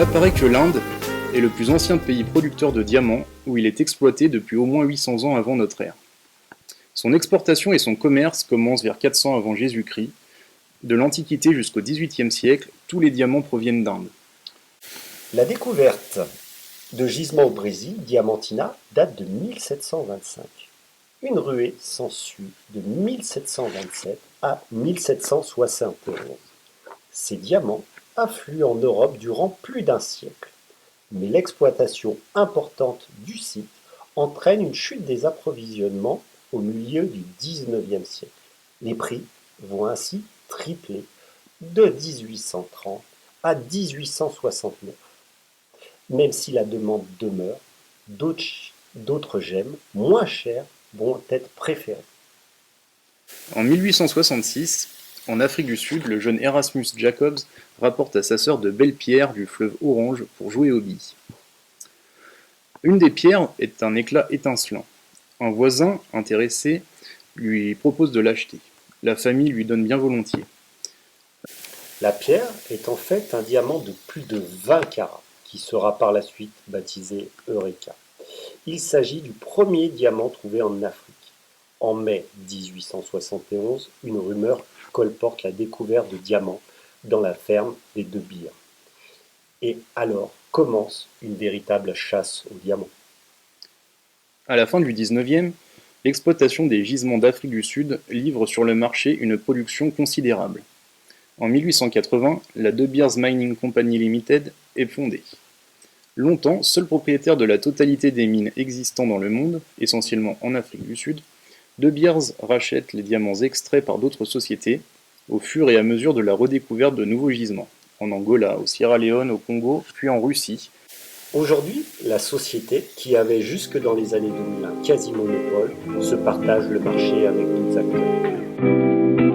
apparaît que l'Inde est le plus ancien pays producteur de diamants, où il est exploité depuis au moins 800 ans avant notre ère. Son exportation et son commerce commencent vers 400 avant Jésus-Christ. De l'Antiquité jusqu'au XVIIIe siècle, tous les diamants proviennent d'Inde. La découverte de gisements au Brésil, Diamantina, date de 1725. Une ruée s'ensuit de 1727 à 1771. Ces diamants affluent en Europe durant plus d'un siècle, mais l'exploitation importante du site entraîne une chute des approvisionnements au milieu du XIXe siècle. Les prix vont ainsi tripler de 1830 à 1869. Même si la demande demeure, d'autres gemmes moins chères vont être préférées. En 1866, en Afrique du Sud, le jeune Erasmus Jacobs rapporte à sa sœur de belles pierres du fleuve Orange pour jouer aux billes. Une des pierres est un éclat étincelant. Un voisin, intéressé, lui propose de l'acheter. La famille lui donne bien volontiers. La pierre est en fait un diamant de plus de 20 carats, qui sera par la suite baptisé Eureka. Il s'agit du premier diamant trouvé en Afrique. En mai 1871, une rumeur colporte la découverte de diamants dans la ferme des De Beers. Et alors commence une véritable chasse aux diamants. À la fin du XIXe, l'exploitation des gisements d'Afrique du Sud livre sur le marché une production considérable. En 1880, la De Beers Mining Company Limited est fondée. Longtemps, seul propriétaire de la totalité des mines existant dans le monde, essentiellement en Afrique du Sud, De Beers rachète les diamants extraits par d'autres sociétés, au fur et à mesure de la redécouverte de nouveaux gisements, en Angola, au Sierra Leone, au Congo, puis en Russie. Aujourd'hui, la société, qui avait jusque dans les années 2000 un quasi-monopole, se partage le marché avec d'autres acteurs.